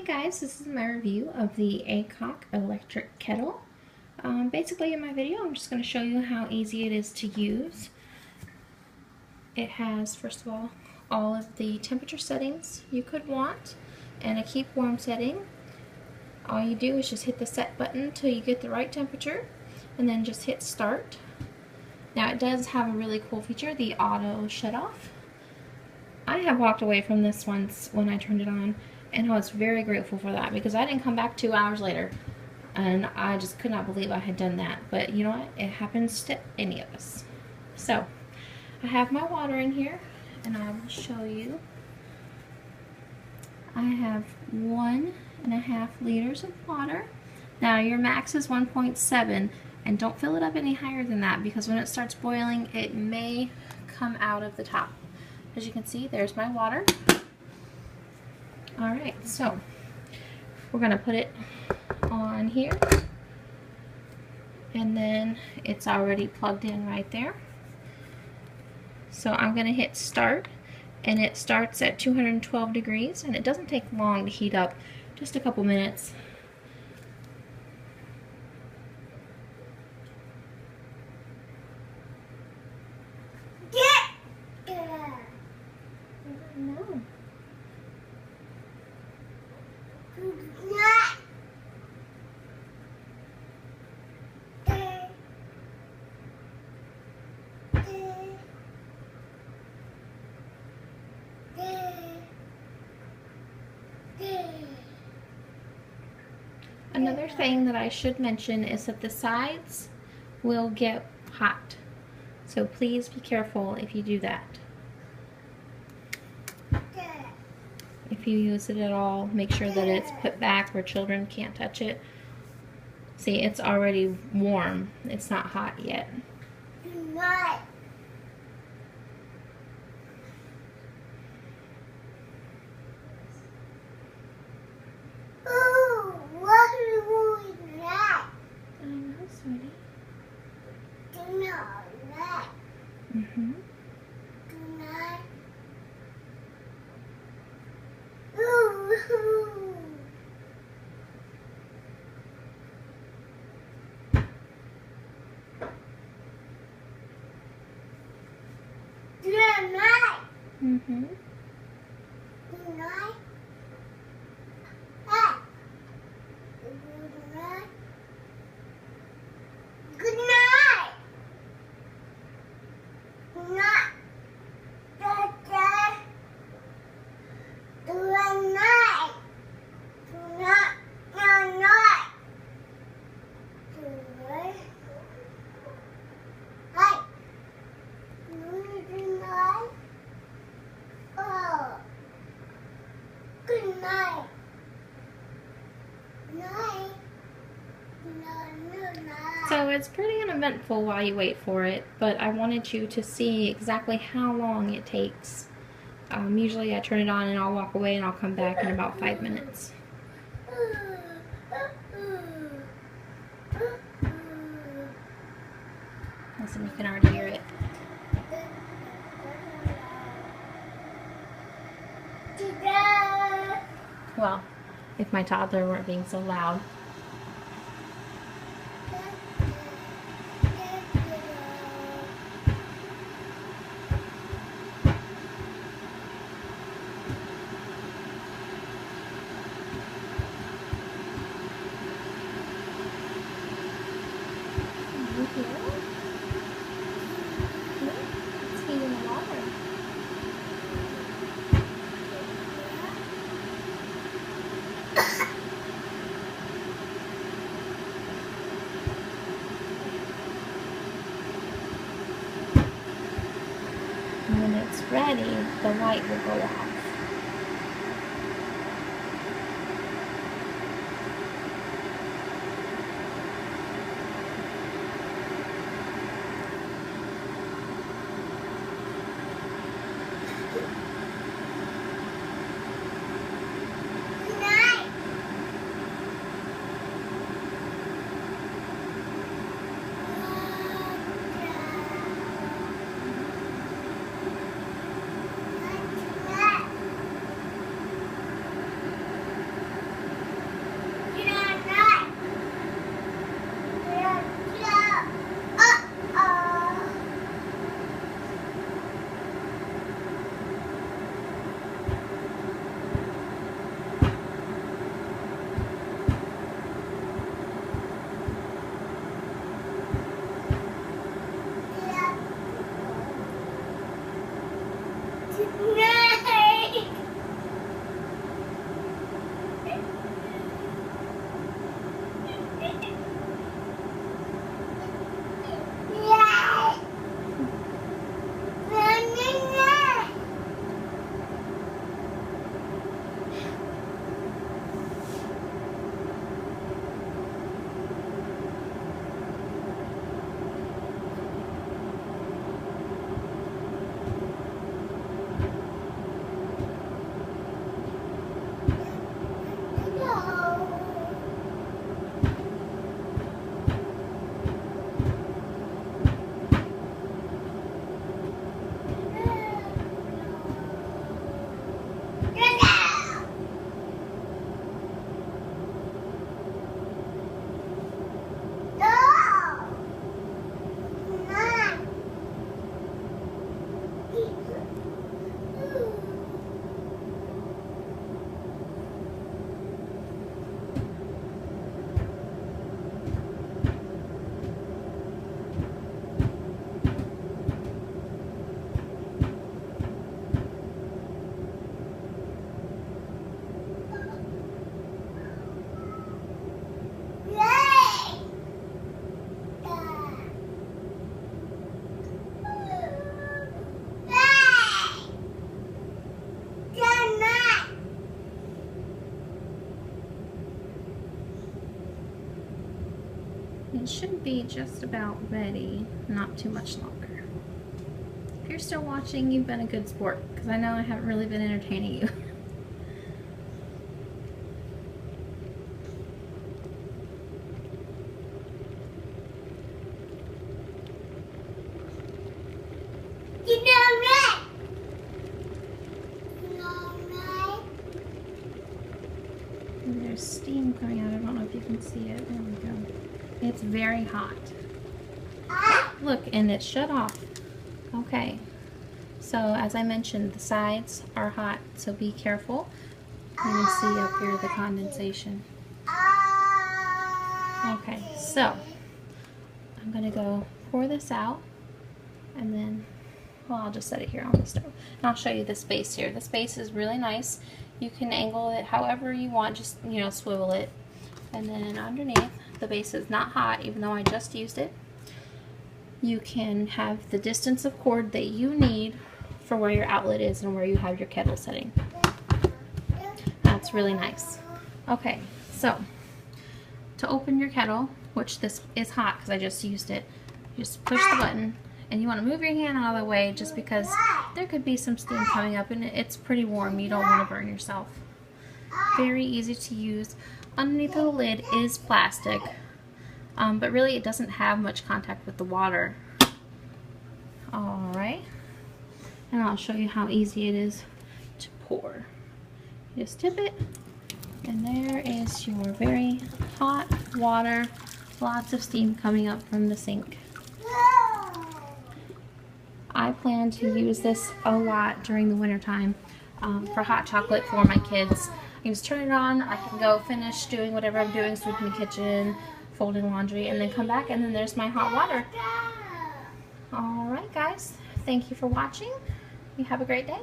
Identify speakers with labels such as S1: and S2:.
S1: Hey guys, this is my review of the Aicok electric kettle. Basically in my video I'm just going to show you how easy it is to use. It has, first of all of the temperature settings you could want and a keep warm setting. All you do is just hit the set button till you get the right temperature and then just hit start. Now it does have a really cool feature, the auto shut off. I have walked away from this once when I turned it on, and I was very grateful for that because I didn't come back 2 hours later and I just could not believe I had done that. But you know what? It happens to any of us. So I have my water in here and I will show you. I have 1.5 liters of water. Now your max is 1.7, and don't fill it up any higher than that because when it starts boiling it may come out of the top. As you can see, there's my water. Alright, so we're going to put it on here, and then it's already plugged in right there. So I'm going to hit start, and it starts at 212 degrees, and it doesn't take long to heat up, just a couple minutes. Another thing that I should mention is that the sides will get hot, so please be careful if you do that. If you use it at all, make sure that it's put back where children can't touch it. See, it's already warm. It's not hot yet. Mm-hmm. Mm-hmm. So it's pretty uneventful while you wait for it, but I wanted you to see exactly how long it takes. Usually I turn it on and I'll walk away and I'll come back in about 5 minutes. Listen, you can already hear it. Well, if my toddler weren't being so loud. It's heating the water. And when it's ready, the light will go off. it should be just about ready, not too much longer. If you're still watching, you've been a good sport, because I know I haven't really been entertaining you. And there's steam coming out. I don't know if you can see it. There we go. It's very hot. Look, and it's shut off. Okay. So as I mentioned, the sides are hot, so be careful. You can see up here the condensation. Okay, so I'm going to go pour this out, and then, well, I'll just set it here on the stove. And I'll show you this base here. This base is really nice. You can angle it however you want, just, you know, swivel it. And then underneath, the base is not hot, even though I just used it. You can have the distance of cord that you need for where your outlet is and where you have your kettle setting. That's really nice. Okay, so to open your kettle, which this is hot because I just used it, just push the button, and you want to move your hand out of the way just because there could be some steam coming up, and it's pretty warm. You don't want to burn yourself. Very easy to use. Underneath the lid is plastic, but really it doesn't have much contact with the water. Alright, and I'll show you how easy it is to pour. You just tip it, and there is your very hot water, lots of steam coming up from the sink. I plan to use this a lot during the winter time for hot chocolate for my kids. I can just turn it on, I can go finish doing whatever I'm doing, sweeping the kitchen, folding laundry, and then come back, and then there's my hot water. Alright guys, thank you for watching. You have a great day.